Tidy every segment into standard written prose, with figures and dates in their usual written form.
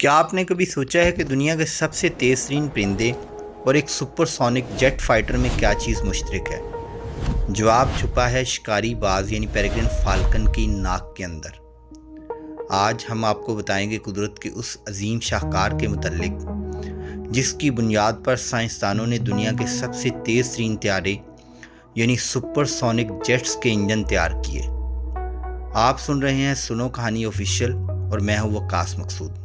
क्या आपने कभी सोचा है कि दुनिया के सबसे तेज़तरीन परिंदे और एक सुपरसोनिक जेट फाइटर में क्या चीज़ मुश्तरक है? जवाब छुपा है शिकारी बाज यानी पेरेग्रिन फाल्कन की नाक के अंदर। आज हम आपको बताएंगे कुदरत के उस अजीम शाहकार के मुतल्लिक जिसकी बुनियाद पर साइंसदानों ने दुनिया के सबसे तेज़तरीन त्यारे यानी सुपरसोनिक जेट्स के इंजन तैयार किए। आप सुन रहे हैं सुनो कहानी ऑफिशियल और मैं हूं वकास मकसूद।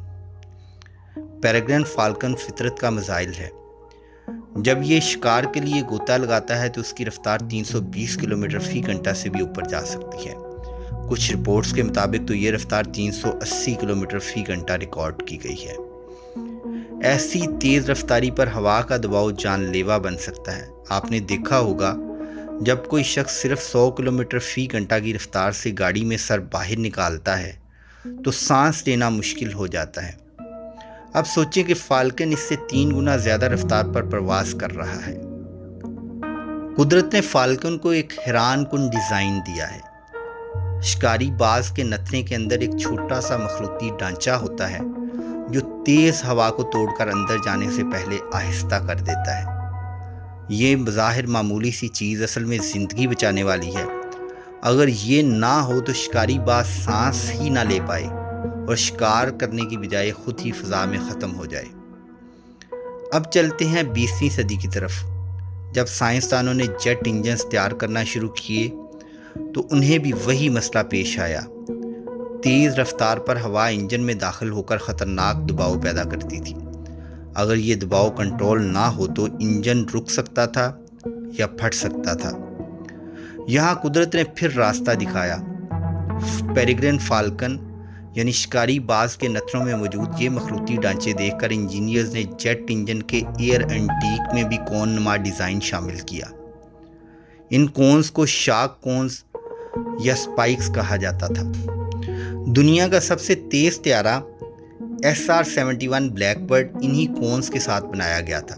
पेरेग्रिन फाल्कन फितरत का मिसाइल है। जब ये शिकार के लिए गोता लगाता है तो उसकी रफ्तार 320 किलोमीटर फी घंटा से भी ऊपर जा सकती है। कुछ रिपोर्ट्स के मुताबिक तो ये रफ्तार 380 किलोमीटर फी घंटा रिकॉर्ड की गई है। ऐसी तेज़ रफ्तारी पर हवा का दबाव जानलेवा बन सकता है। आपने देखा होगा जब कोई शख्स सिर्फ 100 किलोमीटर फी घंटा की रफ्तार से गाड़ी में सर बाहर निकालता है तो सांस लेना मुश्किल हो जाता है। अब सोचें कि फाल्कन इससे 3 गुना ज़्यादा रफ्तार पर प्रवास कर रहा है। कुदरत ने फाल्कन को एक हैरानकुन डिज़ाइन दिया है। शिकारी बाज के नथने के अंदर एक छोटा सा मखलूती ढांचा होता है जो तेज़ हवा को तोड़कर अंदर जाने से पहले आहिस्ता कर देता है। ये बज़ाहिर मामूली सी चीज़ असल में ज़िंदगी बचाने वाली है। अगर ये ना हो तो शिकारी बाज सांस ही ना ले पाए और शिकार करने की बजाय खुद ही फ़ज़ा में ख़त्म हो जाए। अब चलते हैं 20वीं सदी की तरफ। जब साइंसदानों ने जेट इंजन्स तैयार करना शुरू किए तो उन्हें भी वही मसला पेश आया। तेज़ रफ्तार पर हवा इंजन में दाखिल होकर ख़तरनाक दबाव पैदा करती थी। अगर ये दबाव कंट्रोल ना हो तो इंजन रुक सकता था या फट सकता था। यहाँ कुदरत ने फिर रास्ता दिखाया। पेरेग्रिन फाल्कन यानी शिकारी बाज के नथनों में मौजूद ये मखलूती ढांचे देखकर इंजीनियर्स ने जेट इंजन के एयर एंटीक में भी कोन नुमा डिज़ाइन शामिल किया। इन कोन्स को शाक कोन्स या स्पाइक्स कहा जाता था। दुनिया का सबसे तेज़ त्यारा SR-71 ब्लैकबर्ड इन्हीं कोन्स के साथ बनाया गया था।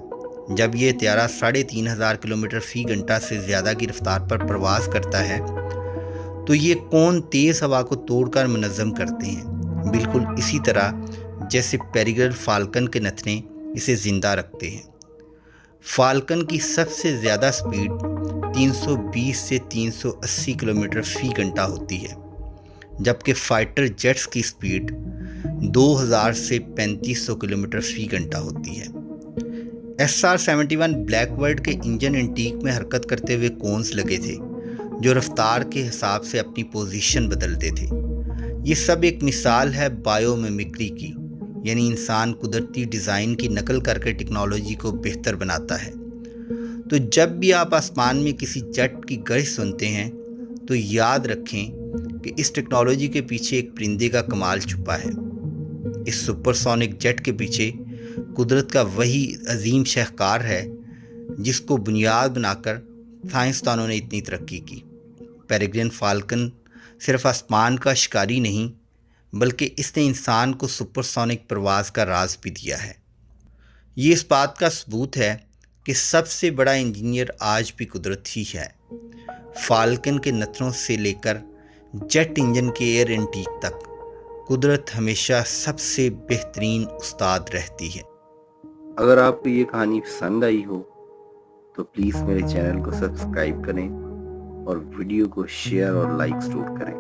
जब ये त्यारा 3500 किलोमीटर फी घंटा से ज़्यादा की रफ्तार पर प्रवास करता है तो ये कोन तेज़ हवा को तोड़कर मुनज़्ज़म करते हैं, बिल्कुल इसी तरह जैसे पेरेग्रिन फाल्कन के नथने इसे ज़िंदा रखते हैं। फाल्कन की सबसे ज़्यादा स्पीड 320 से 380 किलोमीटर फी घंटा होती है, जबकि फाइटर जेट्स की स्पीड 2000 से 3500 किलोमीटर फी घंटा होती है। SR-71 ब्लैकबर्ड के इंजन एंटीक में हरकत करते हुए कोन्स लगे थे जो रफ्तार के हिसाब से अपनी पोजीशन बदलते थे। ये सब एक मिसाल है बायोमिमिक्री की, यानी इंसान कुदरती डिज़ाइन की नकल करके टेक्नोलॉजी को बेहतर बनाता है। तो जब भी आप आसमान में किसी जेट की गर्ज सुनते हैं तो याद रखें कि इस टेक्नोलॉजी के पीछे एक परिंदे का कमाल छुपा है। इस सुपरसोनिक जेट के पीछे कुदरत का वही अजीम शाहकार है जिसको बुनियाद बनाकर साइंसदानों ने इतनी तरक्की की। पेरेग्रिन फाल्कन सिर्फ आसमान का शिकारी नहीं बल्कि इसने इंसान को सुपरसोनिक परवाज़ का राज भी दिया है। ये इस बात का सबूत है कि सबसे बड़ा इंजीनियर आज भी कुदरत ही है। फाल्कन के नथनों से लेकर जेट इंजन के एयर एंटीक तक कुदरत हमेशा सबसे बेहतरीन उस्ताद रहती है। अगर आपको ये कहानी पसंद आई हो तो प्लीज़ मेरे चैनल को सब्सक्राइब करें और वीडियो को शेयर और लाइक ज़रूर करें।